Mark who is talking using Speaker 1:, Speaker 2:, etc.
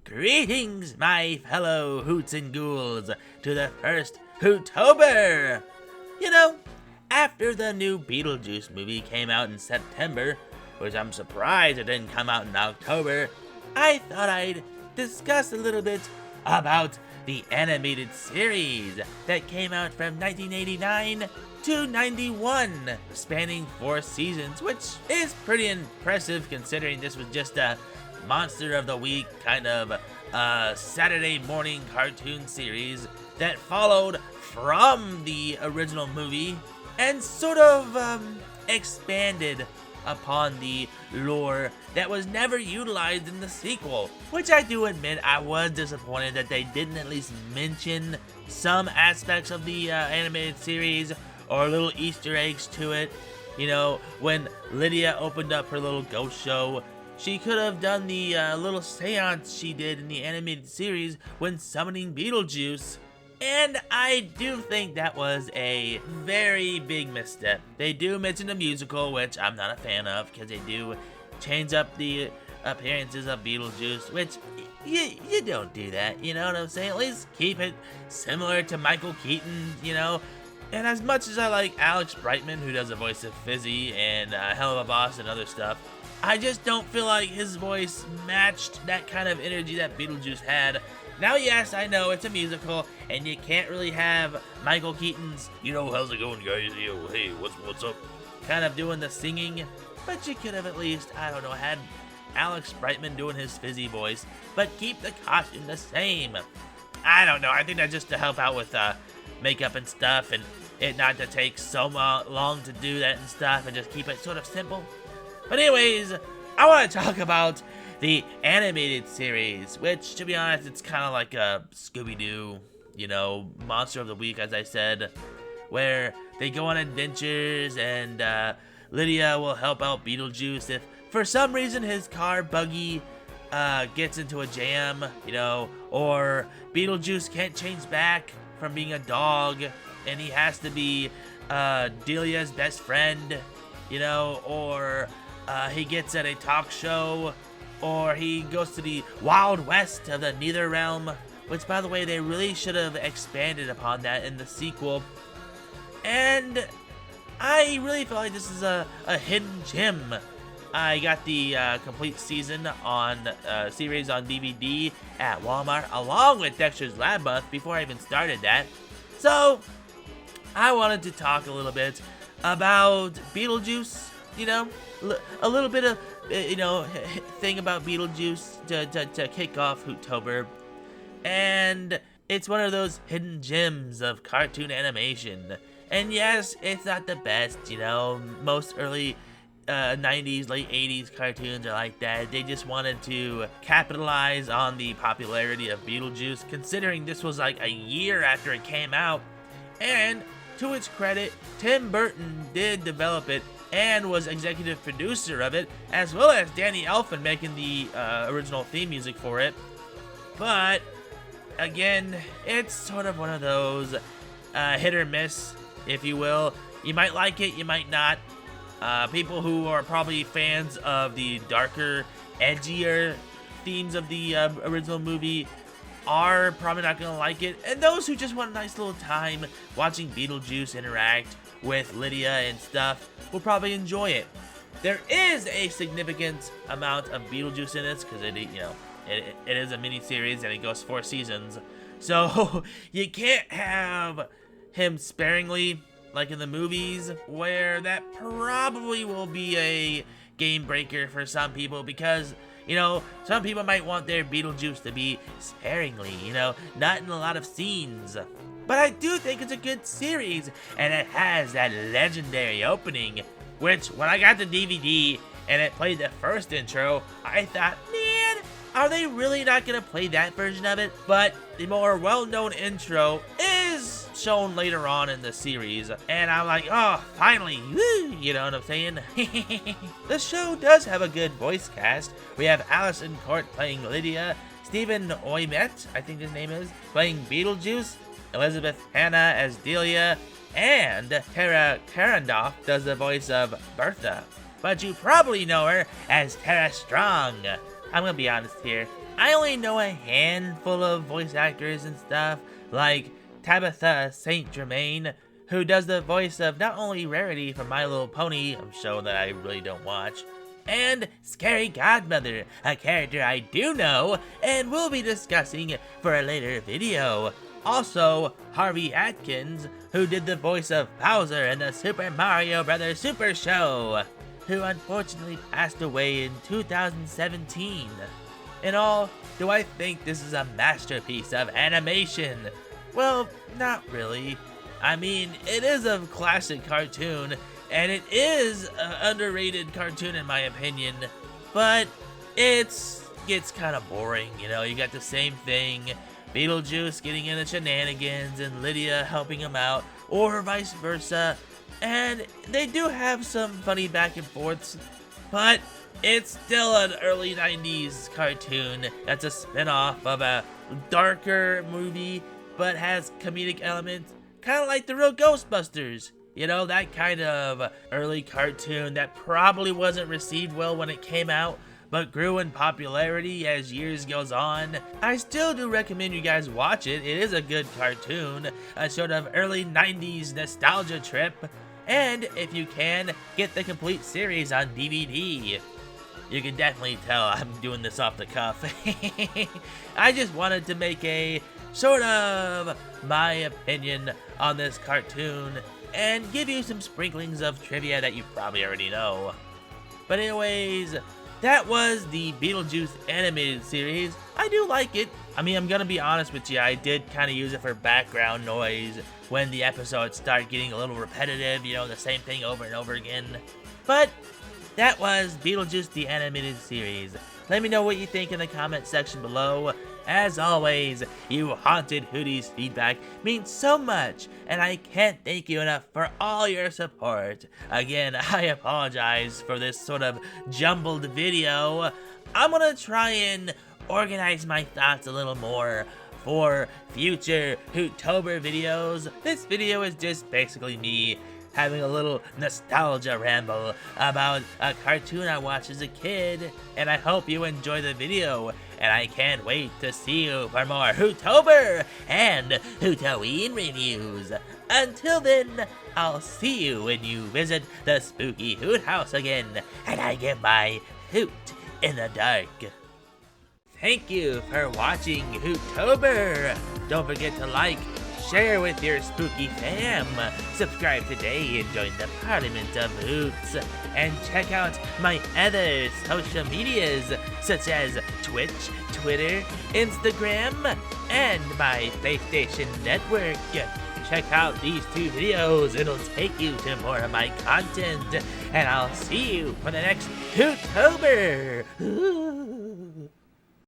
Speaker 1: Greetings, my fellow hoots and ghouls, to the first Hootober! After the new Beetlejuice movie came out in September, which I'm surprised it didn't come out in October, I thought I'd discuss a little bit about the animated series that came out from 1989 to 91, spanning 4 seasons, which is pretty impressive considering this was just a Monster of the Week kind of Saturday morning cartoon series that followed from the original movie and sort of expanded upon the lore that was never utilized in the sequel, which I do admit I was disappointed that they didn't at least mention some aspects of the animated series or little Easter eggs to it. When Lydia opened up her little ghost show, she could have done the little seance she did in the animated series when summoning Beetlejuice. And I do think that was a very big misstep. They do mention a musical, which I'm not a fan of, because they do change up the appearances of Beetlejuice, which you don't do that, you know what I'm saying? At least keep it similar to Michael Keaton, And as much as I like Alex Brightman, who does the voice of Fizzy and Hell of a Boss and other stuff, I just don't feel like his voice matched that kind of energy that Beetlejuice had. Now, yes, I know it's a musical, and you can't really have Michael Keaton's, how's it going, guys? Hey, what's up? Kind of doing the singing, but you could have at least, had Alex Brightman doing his Fizzy voice, but keep the costume the same. I don't know, I think that's just to help out with makeup and stuff, and it not to take so long to do that and stuff, and just keep it sort of simple. But anyways, I want to talk about the animated series, which, to be honest, it's kind of like a Scooby-Doo, Monster of the Week, as I said, where they go on adventures and Lydia will help out Beetlejuice if, for some reason, his car buggy gets into a jam, or Beetlejuice can't change back from being a dog and he has to be Delia's best friend, or he gets at a talk show, or he goes to the Wild West of the Nether Realm, which, by the way, they really should have expanded upon that in the sequel. And I really feel like this is a hidden gem. I got the complete season on series on DVD at Walmart, along with Dexter's Lab Month, before I even started that. So, I wanted to talk a little bit about Beetlejuice, a little bit of, thing about Beetlejuice to kick off Hootober. And it's one of those hidden gems of cartoon animation. And yes, it's not the best, most early 90s, late 80s cartoons are like that. They just wanted to capitalize on the popularity of Beetlejuice, considering this was like a year after it came out. And to its credit, Tim Burton did develop it and was executive producer of it, as well as Danny Elfman making the original theme music for it. But again, it's sort of one of those hit or miss, if you will. You might like it, you might not. People who are probably fans of the darker, edgier themes of the original movie are probably not going to like it. And those who just want a nice little time watching Beetlejuice interact with Lydia and stuff will probably enjoy it. There is a significant amount of Beetlejuice in this because it is a mini-series and it goes 4 seasons. So you can't have him sparingly like in the movies, where that probably will be a game breaker for some people because, some people might want their Beetlejuice to be sparingly, not in a lot of scenes. But I do think it's a good series, and it has that legendary opening, which when I got the DVD and it played the first intro, I thought, man, are they really not going to play that version of it? But the more well-known intro is shown later on in the series, and I'm like, oh, finally, woo, you know what I'm saying? The show does have a good voice cast. We have Alison Court playing Lydia, Stephen Ouimet, I think his name is, playing Beetlejuice, Elizabeth Hanna as Delia, and Tara Carandoff does the voice of Bertha. But you probably know her as Tara Strong. I'm gonna be honest here, I only know a handful of voice actors and stuff, like Tabitha St. Germain, who does the voice of not only Rarity from My Little Pony, a show that I really don't watch, and Scary Godmother, a character I do know and will be discussing for a later video. Also, Harvey Atkins, who did the voice of Bowser in the Super Mario Bros. Super Show, who unfortunately passed away in 2017. In all, do I think this is a masterpiece of animation? Well, not really. I mean, it is a classic cartoon, and it is an underrated cartoon in my opinion, but it gets kind of boring, you know? You got the same thing, Beetlejuice getting into shenanigans and Lydia helping him out, or vice versa, and they do have some funny back and forths, but it's still an early 90s cartoon that's a spin-off of a darker movie, but has comedic elements, kind of like the real Ghostbusters. You know, that kind of early cartoon that probably wasn't received well when it came out, but grew in popularity as years goes on. I still do recommend you guys watch it. It is a good cartoon, a sort of early 90s nostalgia trip. And if you can, get the complete series on DVD. You can definitely tell I'm doing this off the cuff. I just wanted to make a sort of my opinion on this cartoon and give you some sprinklings of trivia that you probably already know. But anyways, that was the Beetlejuice animated series. I do like it. I mean, I'm gonna be honest with you, I did kind of use it for background noise when the episodes start getting a little repetitive, you know, the same thing over and over again. But that was Beetlejuice the animated series. Let me know what you think in the comment section below. As always, you haunted Hooties feedback means so much, and I can't thank you enough for all your support. Again, I apologize for this sort of jumbled video. I'm gonna try and organize my thoughts a little more for future Hootober videos. This video is just basically me having a little nostalgia ramble about a cartoon I watched as a kid, and I hope you enjoy the video, and I can't wait to see you for more Hootober and Hootoween reviews. Until then, I'll see you when you visit the spooky Hoot house again, and I get my hoot in the dark. Thank you for watching Hootober. Don't forget to like, share with your spooky fam, subscribe today and join the Parliament of Hoots, and check out my other social medias such as Twitch, Twitter, Instagram, and my PlayStation Network. Check out these 2 videos, it'll take you to more of my content, and I'll see you for the next Hootober!